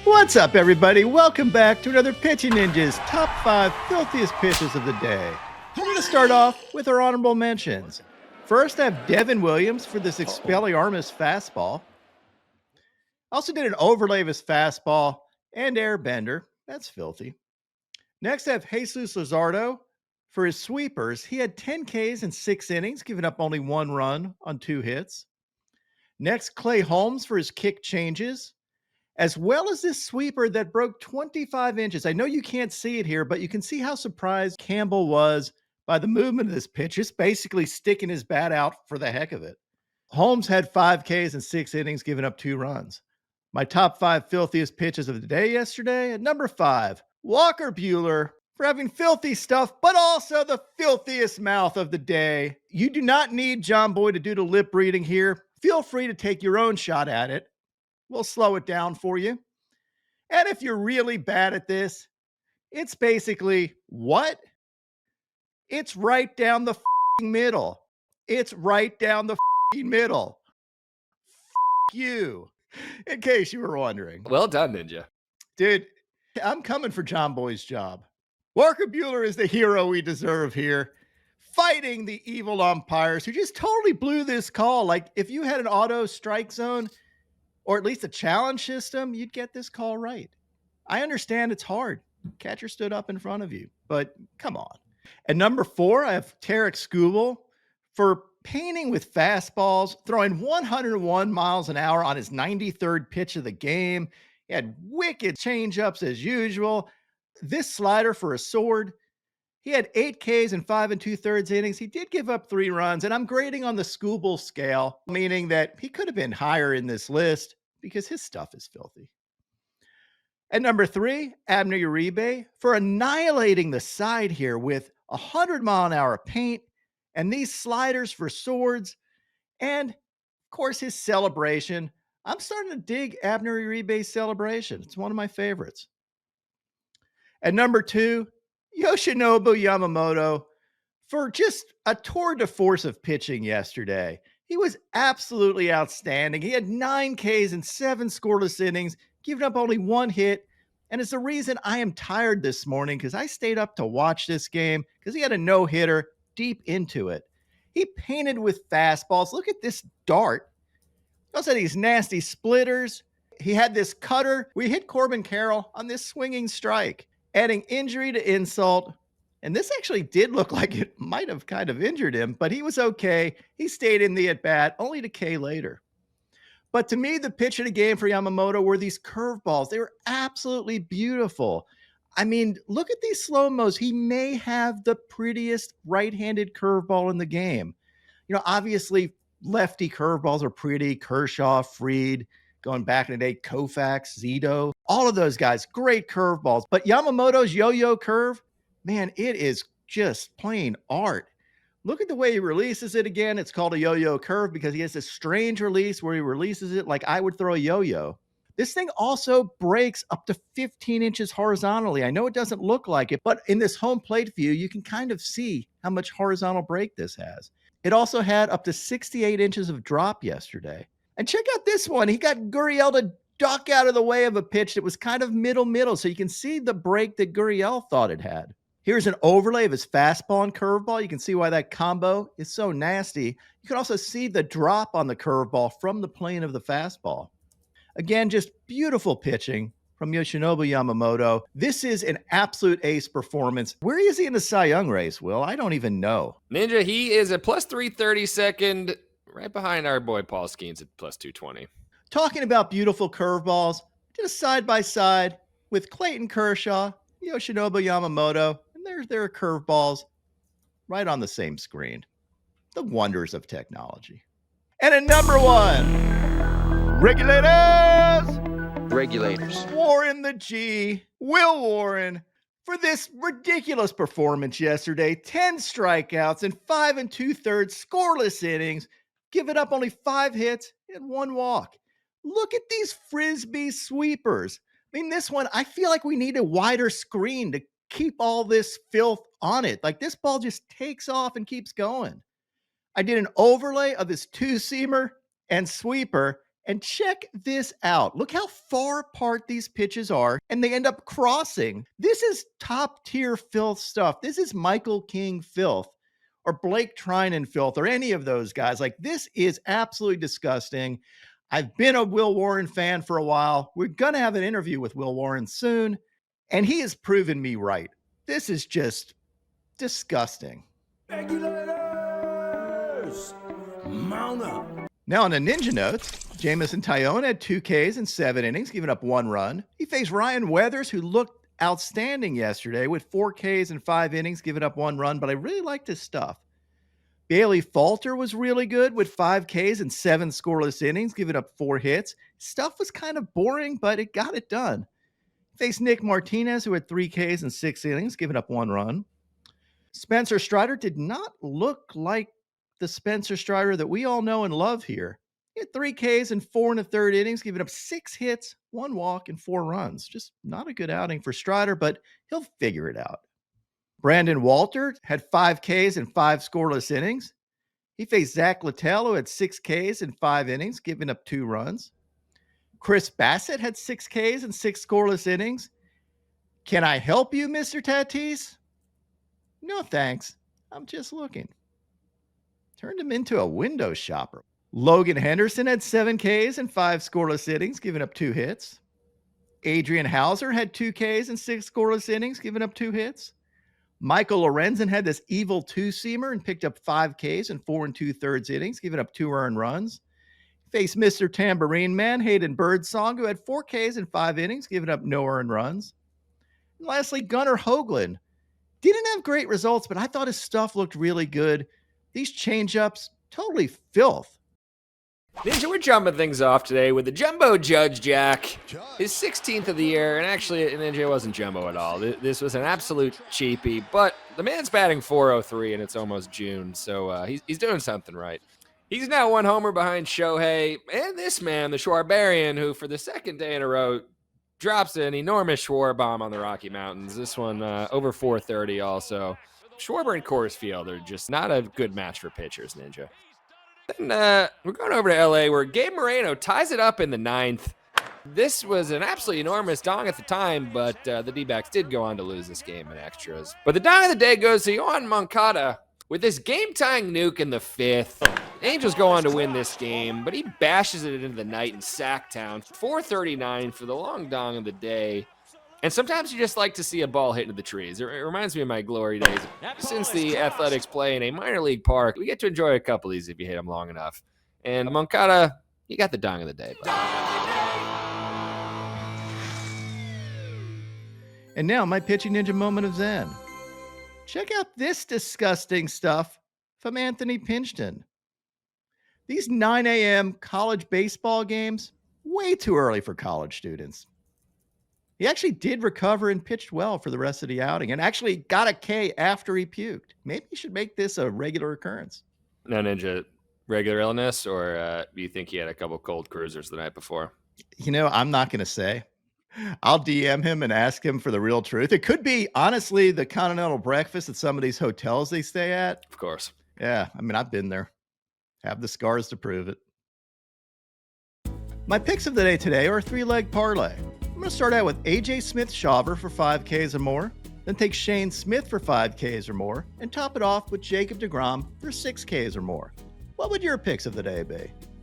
What's up, everybody? Welcome back to another Pitching Ninjas Top 5 Filthiest Pitches of the Day. We're going to start off with our honorable mentions. First, I have Devin Williams for this Expelliarmus fastball. Also did an overlay of his fastball and airbender. That's filthy. Next, I have Jesus Luzardo for his sweepers. He had 10 Ks in 6 innings, giving up only 1 run on 2 hits. Next, Clay Holmes for his kick changes, as well as this sweeper that broke 25 inches. I know you can't see it here, but you can see how surprised Campbell was by the movement of this pitch, just basically sticking his bat out for the heck of it. Holmes had 5 Ks in 6 innings, giving up 2 runs. My top 5 filthiest pitches of the day yesterday. At number 5, Walker Buehler for having filthy stuff, but also the filthiest mouth of the day. You do not need John Boy to do the lip reading here. Feel free to take your own shot at it. We'll slow it down for you. And if you're really bad at this, it's basically what? It's right down the middle. It's right down the middle. You. In case you were wondering. Well done, Ninja. Dude, I'm coming for John Boy's job. Walker Buehler is the hero we deserve here, fighting the evil umpires who just totally blew this call. Like, if you had an auto strike zone, or at least a challenge system, you'd get this call right. I understand it's hard. Catcher stood up in front of you, but come on. At number 4, I have Tarek Skubal for painting with fastballs, throwing 101 miles an hour on his 93rd pitch of the game. He had wicked changeups as usual. This slider for a sword. He had 8 Ks in 5 2/3 innings. He did give up 3 runs, and I'm grading on the Skubal scale, meaning that he could have been higher in this list because his stuff is filthy. At number 3, Abner Uribe for annihilating the side here with 100-mile-an-hour paint and these sliders for swords, and, of course, his celebration. I'm starting to dig Abner Uribe's celebration. It's one of my favorites. At number 2, Yoshinobu Yamamoto for just a tour de force of pitching yesterday. He was absolutely outstanding. He had 9 Ks in 7 scoreless innings, giving up only 1 hit. And it's the reason I am tired this morning, because I stayed up to watch this game because he had a no-hitter deep into it. He painted with fastballs. Look at this dart. He also had these nasty splitters. He had this cutter. We hit Corbin Carroll on this swinging strike, adding injury to insult. And this actually did look like it might have kind of injured him, but he was okay. He stayed in the at-bat, only to K later. But to me, the pitch of the game for Yamamoto were these curveballs. They were absolutely beautiful. I mean, look at these slow-mos. He may have the prettiest right-handed curveball in the game. You know, obviously, lefty curveballs are pretty. Kershaw, Fried, going back in the day, Koufax, Zito, all of those guys, great curveballs. But Yamamoto's yo-yo curve, man, it is just plain art. Look at the way he releases it again. It's called a yo-yo curve because he has this strange release where he releases it like I would throw a yo-yo. This thing also breaks up to 15 inches horizontally. I know it doesn't look like it, but in this home plate view, you can kind of see how much horizontal break this has. It also had up to 68 inches of drop yesterday. And check out this one. He got Gurriel to duck out of the way of a pitch that was kind of middle, so you can see the break that Gurriel thought it had. Here's an overlay of his fastball and curveball. You can see why that combo is so nasty. You can also see the drop on the curveball from the plane of the fastball. Again, just beautiful pitching from Yoshinobu Yamamoto. This is an absolute ace performance. Where is he in the Cy Young race, Will? I don't even know. Ninja, he is a plus 330 second, right behind our boy Paul Skeens at plus 220. Talking about beautiful curveballs, did a side-by-side with Clayton Kershaw, Yoshinobu Yamamoto, and there's their curveballs right on the same screen. The wonders of technology. And at number 1, Regulators. Warren the G, Will Warren, for this ridiculous performance yesterday. 10 strikeouts in 5 2/3 scoreless innings, giving up only 5 hits and 1 walk. Look at these Frisbee sweepers. I mean, this one, I feel like we need a wider screen to keep all this filth on it. Like, this ball just takes off and keeps going. I did an overlay of this 2-seamer and sweeper, And check this out. Look how far apart these pitches are, and they end up crossing. This is top tier filth stuff. This is Michael King filth or Blake Trinan filth or any of those guys. Like, this is absolutely disgusting. I've been a Will Warren fan for a while. We're going to have an interview with Will Warren soon, and he has proven me right. This is just disgusting. Regulators, mount up. Now, on a ninja note, Jameson Taillon had 2 Ks in 7 innings, giving up 1 run. He faced Ryan Weathers, who looked outstanding yesterday with 4 Ks in 5 innings, giving up 1 run, but I really liked his stuff. Bailey Falter was really good with 5 Ks and 7 scoreless innings, giving up 4 hits. Stuff was kind of boring, but it got it done. Faced Nick Martinez, who had 3 Ks and 6 innings, giving up 1 run. Spencer Strider did not look like the Spencer Strider that we all know and love here. He had 3 Ks and 4 1/3 innings, giving up 6 hits, 1 walk, and 4 runs. Just not a good outing for Strider, but he'll figure it out. Brandon Walter had 5 Ks and 5 scoreless innings. He faced Zach Littell, who had 6 Ks and 5 innings, giving up 2 runs. Chris Bassett had 6 Ks and 6 scoreless innings. Can I help you, Mr. Tatis? No, thanks. I'm just looking. Turned him into a window shopper. Logan Henderson had 7 Ks and 5 scoreless innings, giving up 2 hits. Adrian Hauser had 2 Ks and 6 scoreless innings, giving up 2 hits. Michael Lorenzen had this evil 2-seamer and picked up 5 Ks and 4 2/3 innings, giving up 2 earned runs. Faced Mr. Tambourine Man, Hayden Birdsong, who had 4 Ks and 5 innings, giving up no earned runs. And lastly, Gunnar Hoagland. Didn't have great results, but I thought his stuff looked really good. These changeups, totally filth. Ninja, we're jumping things off today with the Jumbo Judge Jack. His 16th of the year, and actually, Ninja wasn't Jumbo at all. This was an absolute cheapie, but the man's batting .403, and it's almost June, so he's doing something right. He's now 1 homer behind Shohei, and this man, the Schwarbarian, who for the 2nd day in a row drops an enormous Schwar bomb on the Rocky Mountains. This one over 430 also. Schwarber and Coors Field are just not a good match for pitchers, Ninja. Then we're going over to LA where Gabe Moreno ties it up in the 9th. This was an absolutely enormous dong at the time, but the D-backs did go on to lose this game in extras. But the dong of the day goes to Yohan Moncada with this game-tying nuke in the 5th. Angels go on to win this game, but he bashes it into the night in Sacktown. 439 for the long dong of the day. And sometimes you just like to see a ball hit into the trees. It reminds me of my glory days. Since the Athletics play in a minor league park, we get to enjoy a couple of these if you hit them long enough. And Moncada, you got the dong of the day, bud. And now my pitching ninja moment of Zen. Check out this disgusting stuff from Anthony Pinchton. These 9 a.m. college baseball games, way too early for college students. He actually did recover and pitched well for the rest of the outing and actually got a K after he puked. Maybe he should make this a regular occurrence. No, Ninja, regular illness, or do you think he had a couple cold cruisers the night before? You know, I'm not going to say. I'll DM him and ask him for the real truth. It could be, honestly, the continental breakfast at some of these hotels they stay at. Of course. Yeah, I mean, I've been there. Have the scars to prove it. My picks of the day today are a 3-leg parlay. I'm going to start out with A.J. Smith-Shawver for 5 Ks or more, then take Shane Smith for 5 Ks or more, and top it off with Jacob deGrom for 6 Ks or more. What would your picks of the day be?